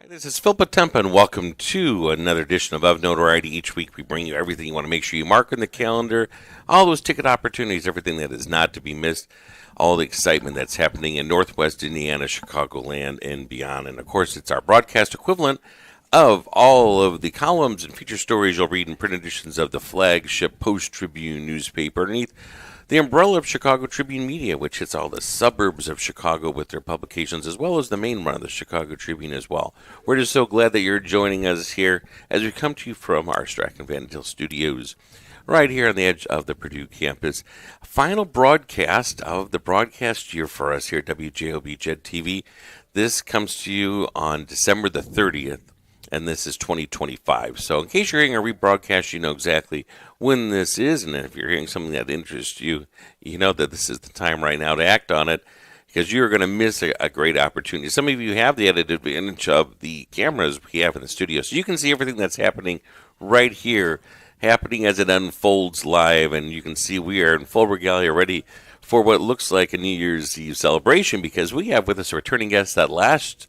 This is Phil Potempa, and welcome to another edition of Notoriety. Each week we bring you everything you want to make sure you mark on the calendar, all those ticket opportunities, everything that is not to be missed, all the excitement that's happening in Northwest Indiana, Chicagoland, and beyond. And, of course, it's our broadcast equivalent of all of the columns and feature stories you'll read in print editions of the flagship Post-Tribune newspaper underneath the umbrella of Chicago Tribune Media, which hits all the suburbs of Chicago with their publications, as well as the main run of the Chicago Tribune as well. We're just so glad that you're joining us here as we come to you from our Strachan Van Til studios, right here on the edge of the Purdue campus. Final broadcast of the broadcast year for us here at WJOB Jed TV. This comes to you on December the 30th. And this is 2025. So in case you're hearing a rebroadcast, you know exactly when this is. And if you're hearing something that interests you, you know that this is the time right now to act on it, because you're going to miss a great opportunity. Some of you have the added advantage of the cameras we have in the studio. So you can see everything that's happening right here, happening as it unfolds live. And you can see we are in full regalia, ready for what looks like a New Year's Eve celebration, because we have with us a returning guest that last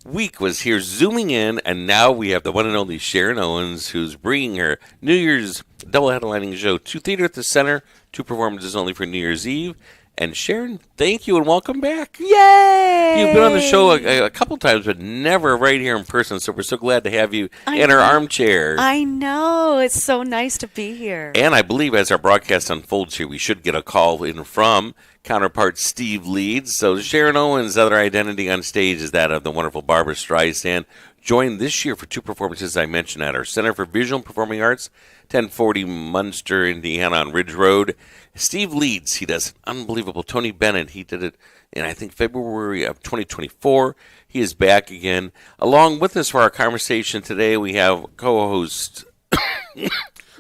week was here zooming in, and now we have the one and only Sharon Owens, who's bringing her New Year's double headlining show to Theater at the Center, 2 performances only for New Year's Eve. And Sharon, thank you and welcome back. Yay! You've been on the show a couple times, but never right here in person, so we're so glad to have you in our armchair. I know. It's so nice to be here. And I believe as our broadcast unfolds here, we should get a call in from counterpart Steve Leeds. So Sharon Owens' other identity on stage is that of the wonderful Barbra Streisand, joined this year for 2 performances I mentioned at our Center for Visual and Performing Arts, 1040 Munster, Indiana on Ridge Road. Steve Leeds, he does unbelievable. Tony Bennett, he did it in, I think, February of 2024. He is back again. Along with us for our conversation today, we have co-host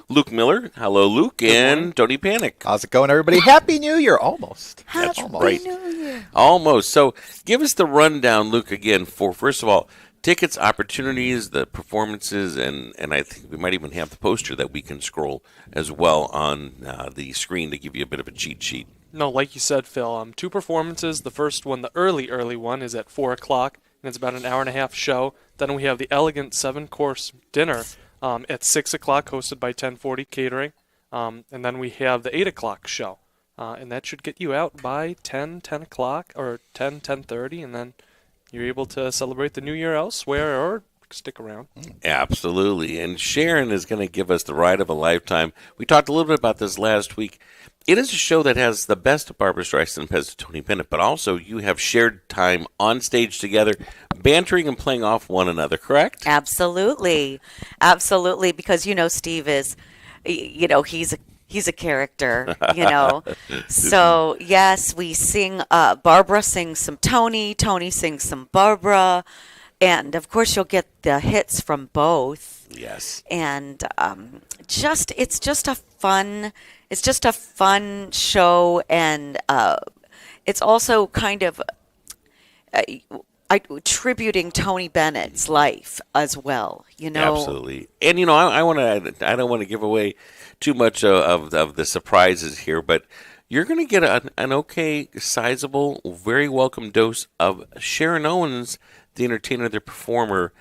Luke Miller. Hello, Luke, and Tony Panic. How's it going, everybody? Happy New Year, almost. Happy New Year. Almost. So give us the rundown, Luke, again, for, first of all, tickets, opportunities, the performances, and I think we might even have the poster that we can scroll as well on the screen to give you a bit of a cheat sheet. No, like you said, Phil, 2 performances. The first one, the early one, is at 4 o'clock, and it's about an hour-and-a-half show. Then we have the elegant 7-course dinner at 6 o'clock, hosted by 1040 Catering. And then we have the 8 o'clock show, and that should get you out by 10 o'clock, or 10:30, and then you're able to celebrate the New Year elsewhere or stick around. Absolutely. And Sharon is going to give us the ride of a lifetime. We talked a little bit about this last week. It is a show that has the best of Barbra Streisand and Tony Bennett, but also you have shared time on stage together, bantering and playing off one another, correct? Absolutely. Absolutely. Because, Steve is, he's a character, So, yes, we sing, Barbara sings some Tony sings some Barbara, and, of course, you'll get the hits from both. Yes. And it's just a fun show, and it's also kind of tributing Tony Bennett's life as well, Absolutely. And, I don't want to give away too much of the surprises here, but you're going to get an okay, sizable, very welcome dose of Sharon Owens, the entertainer, the performer.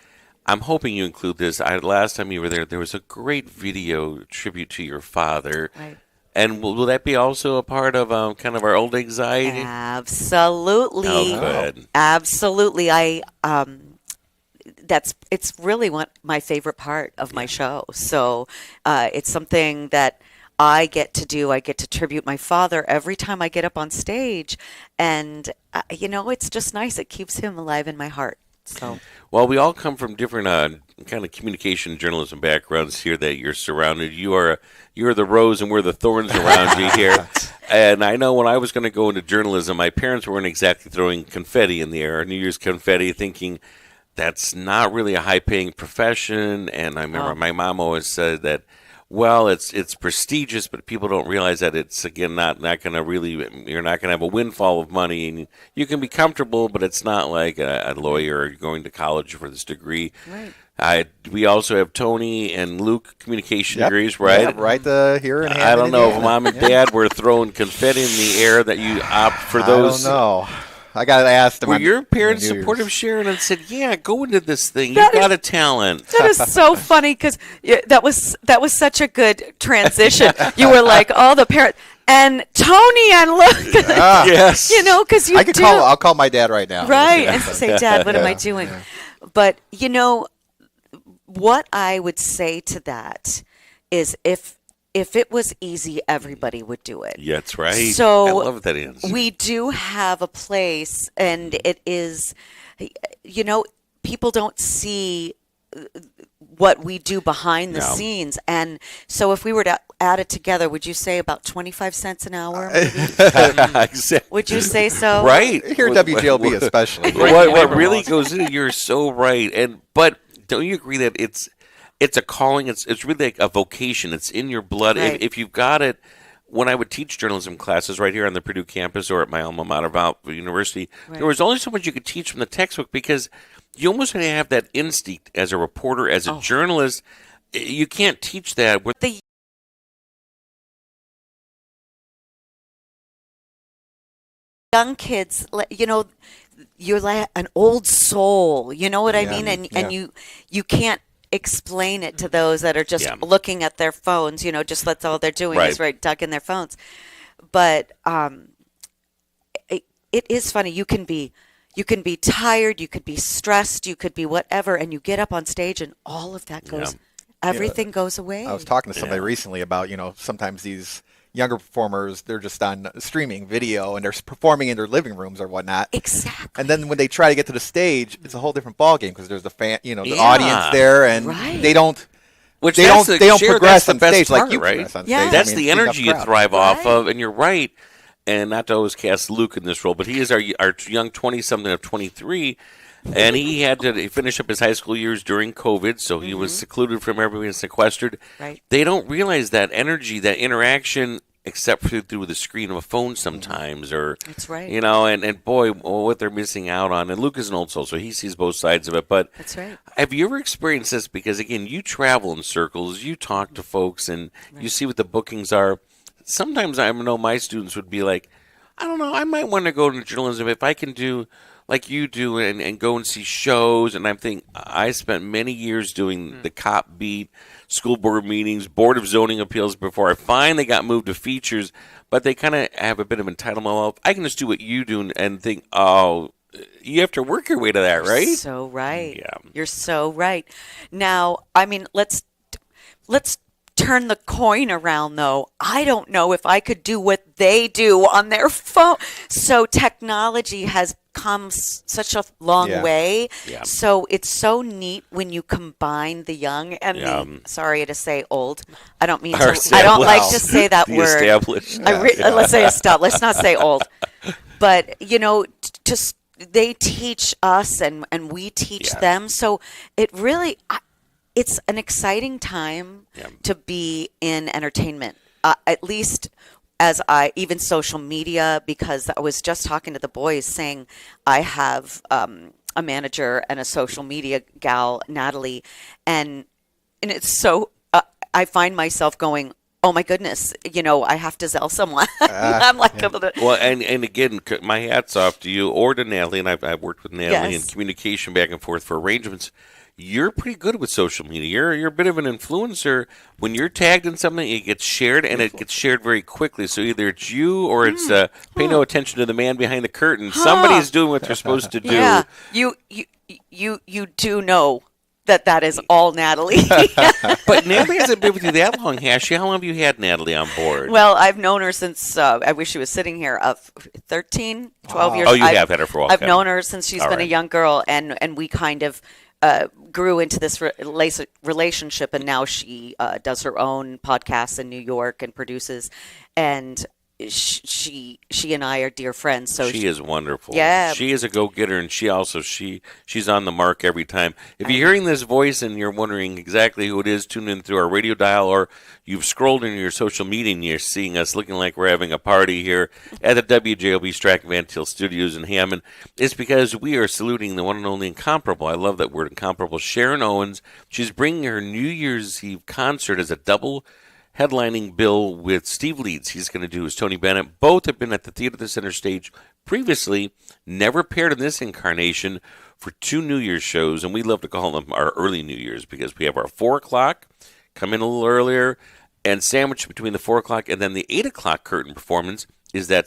I'm hoping you include this. Last time you were there was a great video tribute to your father. Right. And will that be also a part of kind of our old anxiety? Absolutely. Oh, good. Absolutely. It's really my favorite part of my show. So it's something that I get to do. I get to tribute my father every time I get up on stage, and it's just nice. It keeps him alive in my heart. So, well, we all come from different kind of communication journalism backgrounds here that you're surrounded. You're the rose and we're the thorns around you here. And I know when I was going to go into journalism, my parents weren't exactly throwing confetti in the air, New Year's confetti, thinking that's not really a high-paying profession. And I remember my mom always said that well, it's prestigious, but people don't realize that it's again not going to really. You're not going to have a windfall of money, and you can be comfortable, but it's not like a lawyer or going to college for this degree. Right. We also have Tony and Luke communication degrees, right? Yep, right here in Hammond, I don't know if Indiana. Mom and Dad were throwing confetti in the air that you opt for those. I don't know. I got to ask them. Were on- your parents on New Year's. supportive, Sharon, and said, "Yeah, go into this thing. That You've is- got a talent." That is so funny because that was such a good transition. You were like, oh, the parent and Tony and Luke, Yes. you know, because you I could do call. I'll call my dad right now. right and say, Dad, what am I Yeah. doing? But you know, what I would say to that is, if it was easy, everybody would do it. Yeah, that's right. So I love that answer. we do have a place, and it is, you know, people don't see what we do behind the No. scenes. And so if we were to add it together, would you say about 25 cents an hour? Exactly. Would you say so? Right. Here at WGLB especially. What really goes into? You're so right. But don't you agree that it's a calling? It's really like a vocation. It's in your blood. Right. If you've got it. When I would teach journalism classes right here on the Purdue campus or at my alma mater, Val University, there was only so much you could teach from the textbook because you almost had to have that instinct as a reporter, as a journalist. You can't teach that. The young kids, you know, you're like an old soul. You know what I mean? And you can't explain it to those that are just looking at their phones. You know, just that's all they're doing is duck in their phones. But it is funny. You can be tired, you could be stressed, you could be whatever, and you get up on stage and all of that goes. Everything goes away. I was talking to somebody recently about, sometimes these younger performers, they're just on streaming video and they're performing in their living rooms or whatnot. Exactly. And then when they try to get to the stage, it's a whole different ballgame because there's the the audience there, and they don't. Which they that's don't. the- They don't Sharon, progress that's the on best stage part, like you right? progress on Yeah. stage. That's I mean, the it's big energy you crowd. thrive off Right. of, and you're right. And not to always cast Luke in this role, but he is our young 20-something of 23, and he had to finish up his high school years during COVID, so he was secluded from everyone and sequestered. Right. They don't realize that energy, that interaction, except through the screen of a phone sometimes, or That's right. and boy, what they're missing out on. And Luke is an old soul, so he sees both sides of it. But That's right. have you ever experienced this? Because again, you travel in circles, you talk to folks, and you see what the bookings are. Sometimes I know my students would be like, I don't know, I might want to go into journalism if I can do like you do and go and see shows. And I'm thinking, I spent many years doing the cop beat, school board meetings, board of zoning appeals before I finally got moved to features. But they kind of have a bit of entitlement. Well, I can just do what you do and think, oh, you have to work your way to that, right? So right. Yeah. You're so right. Now, I mean, let's turn the coin around, though. I don't know if I could do what they do on their phone. So technology has come such a long way. Yeah. So it's so neat when you combine the young and the, sorry to say old. I don't mean to, I don't like to say that The word. established. Let's say let's not say old. But, just they teach us and we teach them. So it really, it's an exciting time to be in entertainment, at least even social media, because I was just talking to the boys saying I have a manager and a social media gal, Natalie, and it's so, I find myself going, oh my goodness, I have to sell someone. I'm like, Well, and again, my hat's off to you or to Natalie, and I've worked with Natalie in communication back and forth for arrangements. You're pretty good with social media. You're a bit of an influencer. When you're tagged in something, it gets shared, and it gets shared very quickly. So either it's you or it's pay no attention to the man behind the curtain. Somebody's doing what they're supposed to do. Yeah, you do know that is all Natalie. But Natalie hasn't been with you that long, has she? How long have you had Natalie on board? Well, I've known her since, I wish she was sitting here, 13, 12 years. Oh, you have had her for a while. I've known her since she's All been a right. young girl, and we kind of grew into this relationship, and now she does her own podcast in New York and produces. And she and I are dear friends. So she is wonderful. Yeah. She is a go-getter, and she's on the mark every time. If you're hearing this voice and you're wondering exactly who it is, tune in through our radio dial, or you've scrolled into your social media and you're seeing us looking like we're having a party here at the WJOB Strack Van Til Studios in Hammond. It's because we are saluting the one and only incomparable. I love that word, incomparable. Sharon Owens. She's bringing her New Year's Eve concert as a double headlining bill with Steve Leeds. He's going to do his Tony Bennett. Both have been at the Theater of the Center stage previously, never paired in this incarnation for 2 New Year's shows, and we love to call them our early New Year's because we have our 4 o'clock, come in a little earlier, and sandwiched between the 4 o'clock and then the 8 o'clock curtain performance is that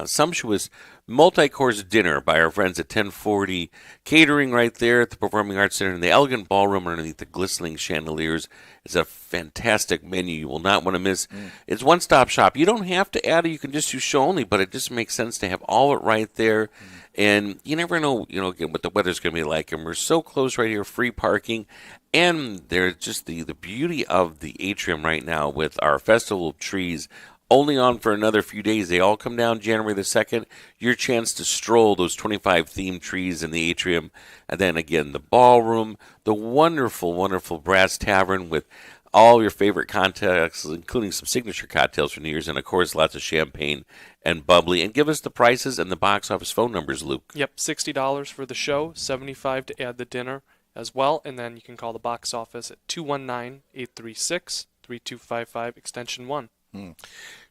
sumptuous multi-course dinner by our friends at 1040 Catering right there at the Performing Arts Center in the elegant ballroom underneath the glistening chandeliers. It's a fantastic menu you will not want to miss. It's one-stop shop. You don't have to add it. You can just do show only, but it just makes sense to have all it right there. And you never know, again, what the weather's going to be like. And we're so close right here, free parking. And there's just the beauty of the atrium right now with our festival of trees only on for another few days. They all come down January the 2nd. Your chance to stroll those 25 themed trees in the atrium. And then again, the ballroom, the wonderful, wonderful Brass Tavern with all your favorite cocktails, including some signature cocktails for New Year's, and of course, lots of champagne and bubbly. And give us the prices and the box office phone numbers, Luke. Yep, $60 for the show, $75 to add the dinner as well. And then you can call the box office at 219-836-3255, extension 1.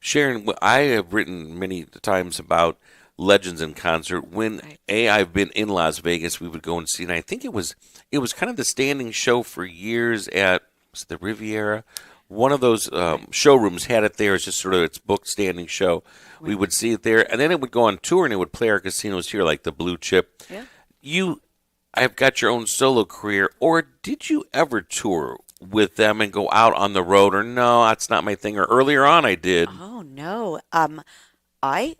Sharon, I have written many times about Legends in concert. When I've been in Las Vegas, we would go and see, and I think it was kind of the standing show for years at the Riviera. One of those showrooms had it there. It's just sort of its booked standing show. We would see it there, and then it would go on tour, and it would play our casinos here, like the Blue Chip. Yeah. I've got your own solo career, or did you ever tour with them and go out on the road? Or no, that's not my thing. Or earlier on, I did. Oh no. I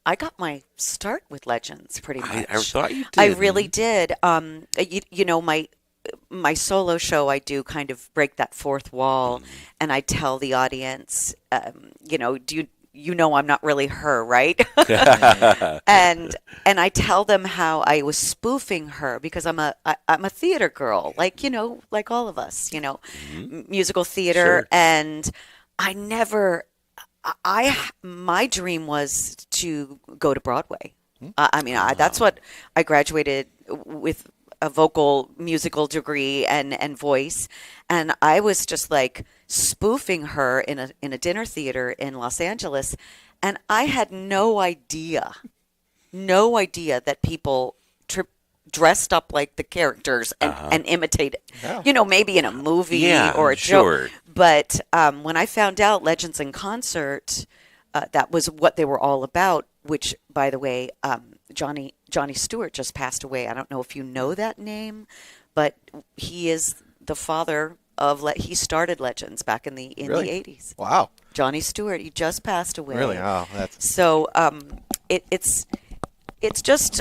got my start with Legends pretty much. I thought you did. I really did. My solo show, I do kind of break that fourth wall, and I tell the audience, I'm not really her, right? and I tell them how I was spoofing her because I'm a theater girl, like all of us, musical theater, Sure. and my dream was to go to Broadway. That's what I graduated with, a vocal musical degree and voice, and I was just like spoofing her in a dinner theater in Los Angeles, and I had no idea that people dressed up like the characters and imitated, maybe in a movie or a sure. joke. But when I found out Legends in Concert, that was what they were all about. Which, by the way, Johnny Stewart just passed away. I don't know if you know that name, but he is the father of he started Legends back in the Really? 80s. Wow. Johnny Stewart, he just passed away. Really? Oh, that's So it's just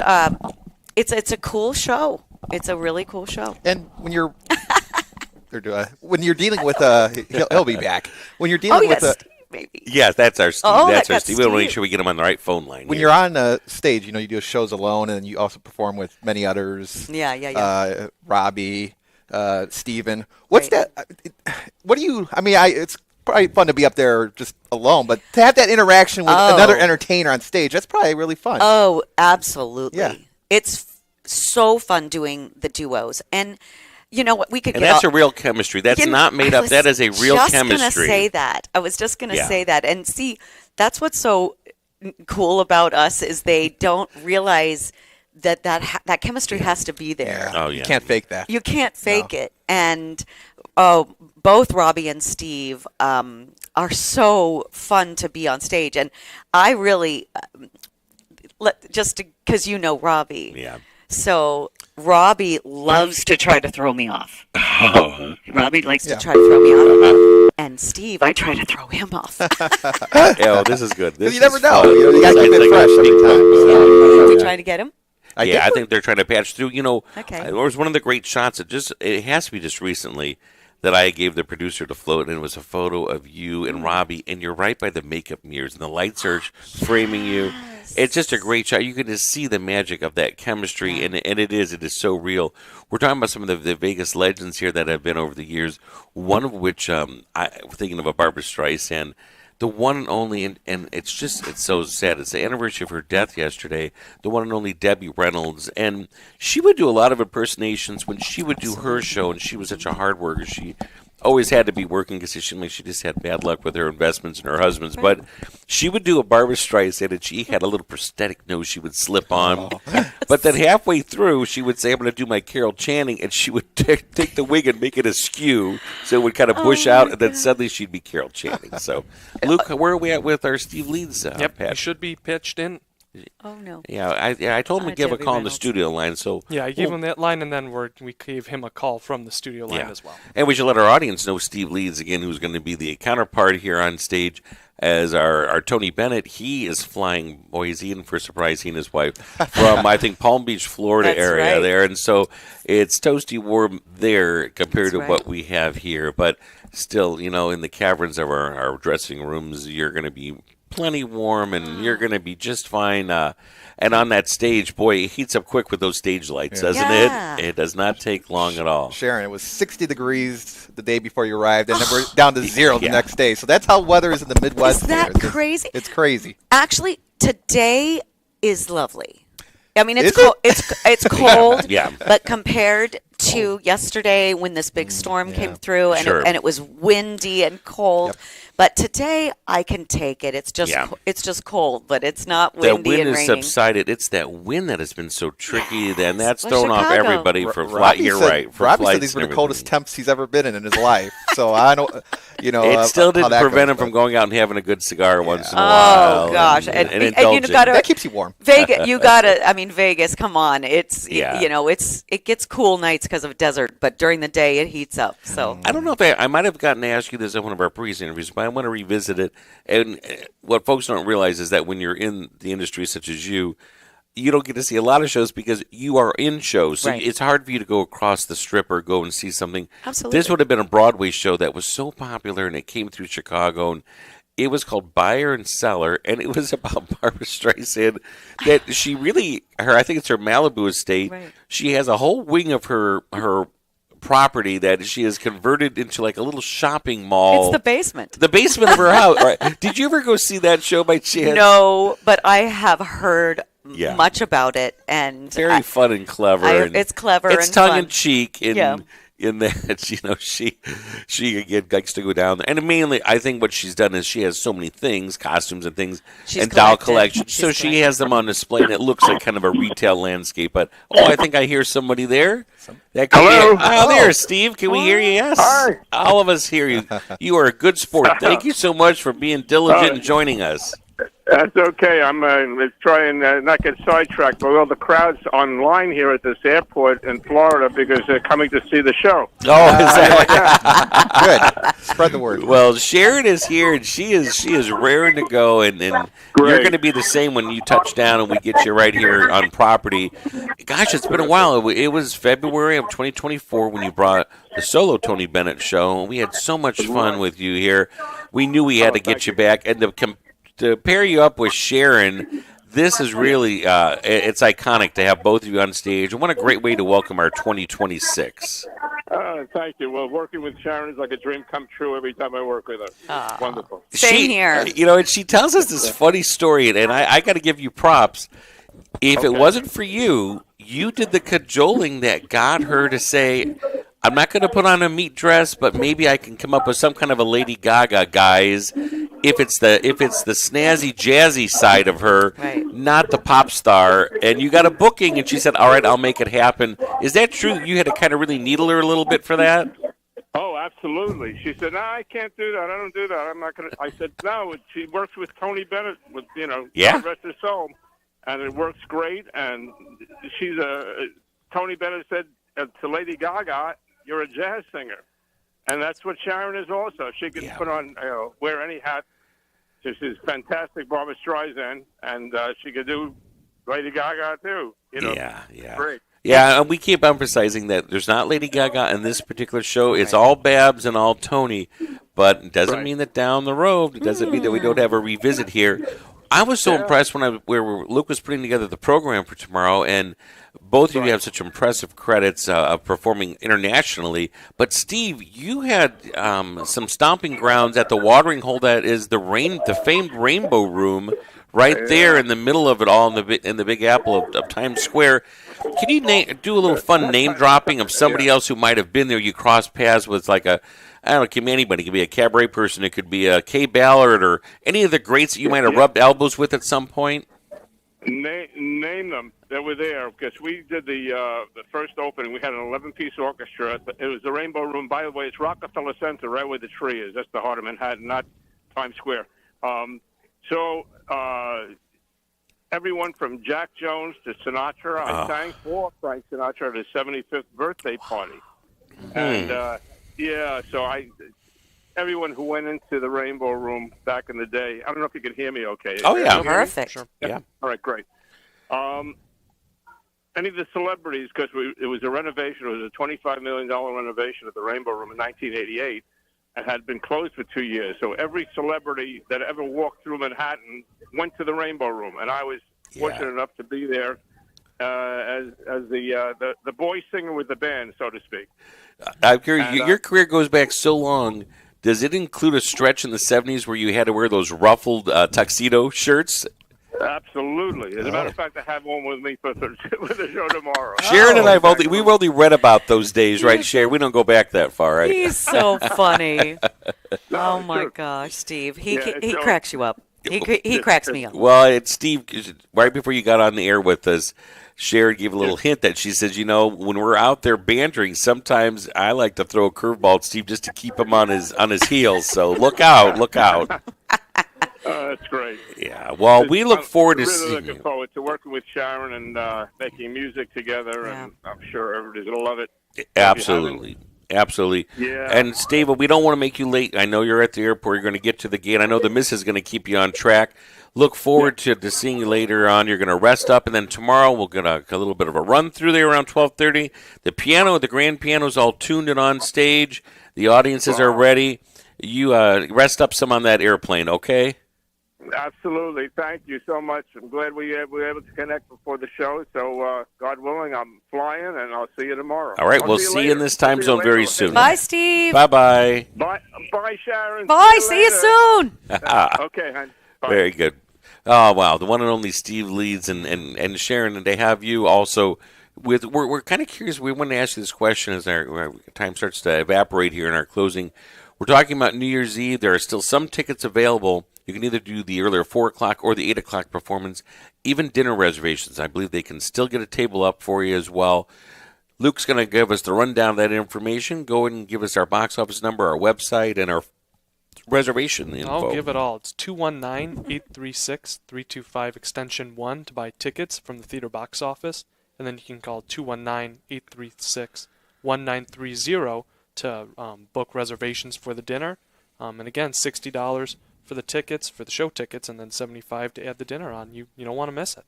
it's a cool show. It's a really cool show. and when you're when you're dealing with he'll be back. When you're dealing with yes, maybe. Yeah, that's our Steve. Oh, That's our that's Steve. We want to make Steve. sure we get him on the right phone line. when here. you're on stage, you do shows alone, and you also perform with many others. Yeah. Robbie, Steven. What's Right. that? What do you? It's probably fun to be up there just alone, but to have that interaction with another entertainer on stage, that's probably really fun. Oh, absolutely. Yeah. It's so fun doing the duos. And you know what? We could And get that's all- a real chemistry. That's not made I up. was That is a real just chemistry. Gonna say that. I was just going to Yeah. say that. And see, that's what's so cool about us is they don't realize that chemistry has to be there. Oh, You yeah. can't fake that. You can't fake it. And both Robbie and Steve are so fun to be on stage. And I really, just because Robbie. Yeah. So Robbie loves to try to throw me off. Robbie likes to try to throw me off. And Steve, I try to throw him off. Yeah, this is good. This You never is know. fun. You gotta keep it fresh sometimes. Are we trying to get him? Yeah, I think they're trying to patch through. Okay. There was one of the great shots. It has to be just recently that I gave the producer to float, and it was a photo of you and Robbie, and you're right by the makeup mirrors, and the lights are framing you. It's just a great shot. You can just see the magic of that chemistry, and it is so real. We're talking about some of the Vegas legends here that have been over the years, one of which, thinking of a Barbara Streisand, the one and only, and it's so sad. It's the anniversary of her death yesterday, the one and only Debbie Reynolds. And she would do a lot of impersonations when she would do her show, and she was such a hard worker. She always had to be working because she just had bad luck with her investments and her husband's. But she would do a Barbara Streisand, and she had a little prosthetic nose she would slip on. But then halfway through, she would say, "I'm going to do my Carol Channing," and she would take the wig and make it askew, so it would kind of bush out, and then suddenly she'd be Carol Channing. So, Luke, where are we at with our Steve Leeds? Yep, Pat? he should be pitched in. Oh no. Yeah, I told him to give a Debbie call on the Reynolds. studio line. So Yeah, I gave him that line, and then we gave him a call from the studio line as well. And we should let our audience know Steve Leeds, again, who's going to be the counterpart here on stage as our Tony Bennett. He is flying, boy, he's in for a surprise, he and his wife, from, I think, Palm Beach, Florida That's area right. there. And so it's toasty warm there compared That's to right. what we have here. But still, in the caverns of our dressing rooms, you're going to be plenty warm, and you're going to be just fine. And on that stage, boy, it heats up quick with those stage lights, doesn't Yeah. it? It does not take long at all. Sharon, it was 60 degrees the day before you arrived, and then we're down to 0 the Yeah. next day. So that's how weather is in the Midwest. Is that here. It's just- crazy? It's crazy. Actually, today is lovely. I mean, it's Is it? it's cold, Yeah. but compared to yesterday when this big storm came through and Sure. it was windy and cold. Yep. But today I can take it. It's just Yeah. it's just cold, but it's not That windy wind and has raining. subsided. It's that wind that has been so tricky, and that's Well, thrown off Chicago. everybody for flight. Robbie You're said, right. For Robbie said flights these were and the coldest everything. temps he's ever been in his life. So I don't, It still how didn't that prevent goes, him from but going out and having a good cigar once in a while. Oh gosh, and you indulging. gotta that keeps you warm. Vegas. You gotta. I mean, Vegas. Come on, it's Yeah. it gets cool nights because of desert, but during the day it heats up. So I don't know if I might have gotten to ask you this in one of our previous interviews, but I want to revisit it. And what folks don't realize is that when you're in the industry such as you don't get to see a lot of shows because you are in shows. So Right. it's hard for you to go across the strip or go and see something. Absolutely. This would have been a Broadway show that was so popular, and it came through Chicago, and it was called Buyer and Seller, and it was about Barbara Streisand. That she really, I think it's her Malibu estate. Right. She has a whole wing of her property that she has converted into like a little shopping mall. it's the basement. The basement of her house. Right. Did you ever go see that show by chance? No, but I have heard Yeah. much about it, and Very fun and clever. and it's clever It's and tongue fun. in cheek in that she again likes to go down there. And mainly, I think what she's done is she has so many things, costumes and things, She's and doll collected. collections. So She's she collected. has them on display, and it looks like kind of a retail landscape. But I think I hear somebody there. That could Hello? be oh, there, Steve. Can we hear you? Yes. Hi. All of us hear you. You are a good sport. Thank you so much for being diligent and joining us. That's okay. I'm let's try and not get sidetracked. But well, the crowd's online here at this airport in Florida because they're coming to see the show. Oh, is that Good. Spread the word. Well, Sharon is here, and she is raring to go, and you're Great. going to be the same when you touch down and we get you right here on property. Gosh, it's been a while. It was February of 2024 when you brought the solo Tony Bennett show, and we had so much fun with you here. We knew we had to get you back, and to pair you up with Sharon. This is really it's iconic to have both of you on stage, and what a great way to welcome our 2026. Thank you. Well, working with Sharon is like a dream come true every time I work with her. Wonderful. Same here. And she tells us this funny story, and I got to give you props. If it wasn't for you, you did the cajoling that got her to say, I'm not going to put on a meat dress, but maybe I can come up with some kind of a Lady Gaga guise. If it's the snazzy, jazzy side of her, Right. not the pop star, and you got a booking, and she said, all right, I'll make it happen. Is that true? You had to kind of really needle her a little bit for that? Oh, absolutely. She said, "No, I can't do that. I don't do that. I'm not going to." I said, "No." She works with Tony Bennett, with Yeah. God rest his soul, and it works great. And Tony Bennett said to Lady Gaga, "You're a jazz singer," and that's what Sharon is also. She can put on, wear any hat. She's fantastic, Barbara Streisand, and she could do Lady Gaga too. Yeah. Great. Yeah, and we keep emphasizing that there's not Lady Gaga in this particular show. It's all Babs and all Tony, but it doesn't mean that down the road, it doesn't mean that we don't have a revisit here. I was so impressed where Luke was putting together the program for tomorrow, and both of you have such impressive credits of performing internationally. But Steve, you had some stomping grounds at the watering hole that is the famed Rainbow Room, right there in the middle of it all in the Big Apple of Times Square. Can you do a little fun name dropping of somebody else who might have been there? You crossed paths with like I don't know, it can be anybody. It could be a cabaret person. It could be a Kay Ballard or any of the greats that you might have rubbed elbows with at some point. Name them. They were there because we did the first opening. We had an 11-piece orchestra. It was the Rainbow Room. By the way, it's Rockefeller Center, right where the tree is. That's the heart of Manhattan, not Times Square. Everyone from Jack Jones to Sinatra. I sang for Frank Sinatra at his 75th birthday party. And, everyone who went into the Rainbow Room back in the day, I don't know if you can hear me okay. Oh, yeah. Perfect. Sure. Yeah. All right, great. Any of the celebrities, because it was a renovation, it was a $25 million renovation of the Rainbow Room in 1988, and had been closed for 2 years. So every celebrity that ever walked through Manhattan went to the Rainbow Room, and I was fortunate enough to be there as the boy singer with the band, so to speak. I'm curious, your career goes back so long. Does it include a stretch in the 70s where you had to wear those ruffled tuxedo shirts? Absolutely. As a matter of fact, I have one with me for the show tomorrow. Sharon and we've only read about those days, right, Sharon? We don't go back that far, right? He's so funny. No, Oh my sure. gosh, Steve. He so- cracks you up. He cracks me up. Well, it's Steve, right before you got on the air with us, Sharon gave a little hint that she says, when we're out there bantering, sometimes I like to throw a curveball at Steve just to keep him on his heels. So look out. That's great. Yeah, well, we look forward to really seeing looking you. forward to working with Sharon and making music together, and I'm sure everybody's going to love it. Absolutely. Yeah. And Steve, we don't want to make you late. I know you're at the airport. You're going to get to the gate. I know the miss is going to keep you on track. Look forward to seeing you later on. You're going to rest up, and then tomorrow we'll get a little bit of a run through there around 12:30. The grand piano is all tuned and on stage. The audiences are ready. You rest up some on that airplane, okay? Absolutely. Thank you so much. I'm glad we were able to connect before the show. So, God willing, I'm flying, and I'll see you tomorrow. All right, I'll we'll see you in later. this time See you zone later. very soon. Bye, Steve. Bye-bye. Bye, Sharon. Bye. See you soon. Okay, hon. Bye. Very good. Oh, wow. The one and only Steve Leeds and Sharon, and they have you also. We're kind of curious. We want to ask you this question as our time starts to evaporate here in our closing. We're talking about New Year's Eve. There are still some tickets available. You can either do the earlier 4 o'clock or the 8 o'clock performance. Even dinner reservations, I believe they can still get a table up for you as well. Luke's going to give us the rundown of that information. Go ahead and give us our box office number, our website, and our reservation info. I'll give it all. It's 219-836-325 extension 1 to buy tickets from the theater box office. And then you can call 219-836-1930 to book reservations for the dinner. And again, $60 for the tickets, for the show tickets, and then $75 to add the dinner on. You don't want to miss it.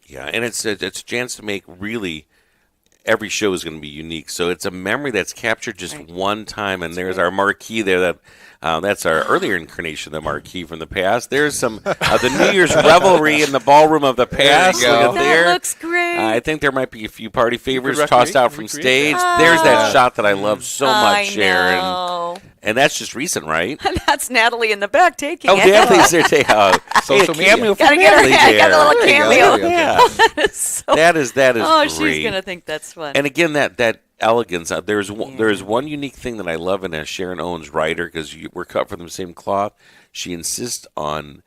Yeah, and it's a chance to make really every show is going to be unique. So it's a memory that's captured just one time, and there's our marquee there. That's our earlier incarnation of the marquee from the past. There's some the New Year's revelry in the ballroom of the past. There you go. Look at there. That looks great. I think there might be a few party favors recreate- tossed out from recreate stage. that. There's that shot that I love so much, I Sharon. know. And that's just recent, right? That's Natalie in the back taking Oh, it. Natalie's there. Social a media. cameo from Gotta get her Natalie hand, got a there. little There you go. cameo. There you go. Yeah. that is Oh, great. she's gonna think that's fun. And again, that elegance. There's one unique thing that I love in a Sharon Owens writer, because we're cut from the same cloth. She insists on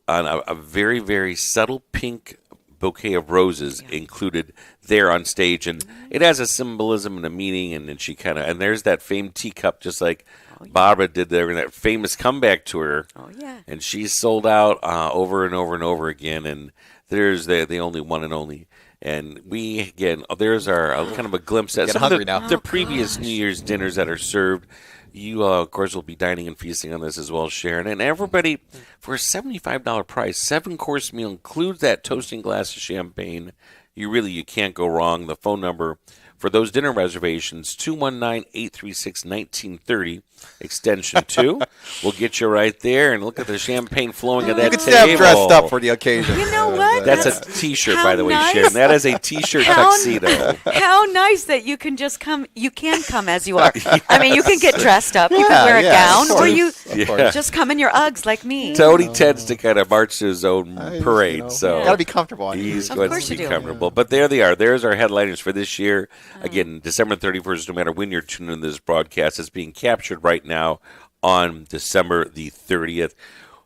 a very, very subtle pink bouquet of roses included there on stage, and it has a symbolism and a meaning. And then she and there's that famed teacup, just like Barbara did there in that famous comeback tour. Oh yeah. And she's sold out over and over and over again. And there's the only one and only. And there's our kind of a glimpse at Getting some of hungry the, now. the previous New Year's dinners that are served. You, of course, will be dining and feasting on this as well, Sharon. And everybody, for a $75 price, 7-course meal includes that toasting glass of champagne. You can't go wrong. The phone number for those dinner reservations, 219-836-1930, extension 2. We'll get you right there, and look at the champagne flowing at that You could table. stay dressed up for the occasion. You know what? That's a T-shirt, How by the way, nice. Sharon. That is a T-shirt How- tuxedo. How nice that you can just come. You can come as you are. I mean, you can get dressed up. You Yeah, can wear a yeah, gown, of or course, you of course. just come in your Uggs like me. Tony tends to kind of march to his own I- parade, you know, so gotta be comfortable on he's you. going course to you be do. comfortable. But there they are. There's our headliners for this year. Again, December 31st, no matter when you're tuning in to this broadcast, it's being captured right now on December the 30th.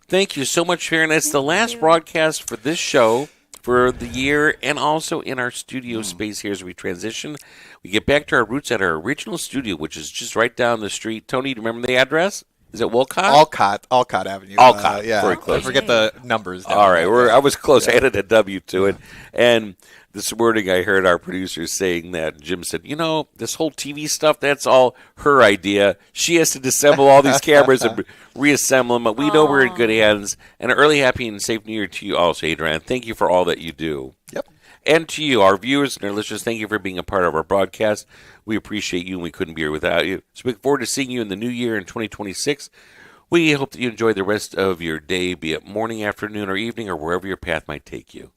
Thank you so much, Sharon. It's the last broadcast for this show for the year, and also in our studio space here as we transition. We get back to our roots at our original studio, which is just right down the street. Tony, do you remember the address? Is it Wolcott? Alcott Avenue. Alcott, yeah. very close. I forget the numbers. All right, I was close. I added a W to it. And this wording, I heard our producers saying that. Jim said, this whole TV stuff, that's all her idea. She has to disassemble all these cameras and reassemble them. But we know we're in good hands. And an early, happy, and safe New Year to you also, Adrian. Thank you for all that you do. Yep. And to you, our viewers and our listeners, thank you for being a part of our broadcast. We appreciate you, and we couldn't be here without you. So we look forward to seeing you in the new year in 2026. We hope that you enjoy the rest of your day, be it morning, afternoon, or evening, or wherever your path might take you.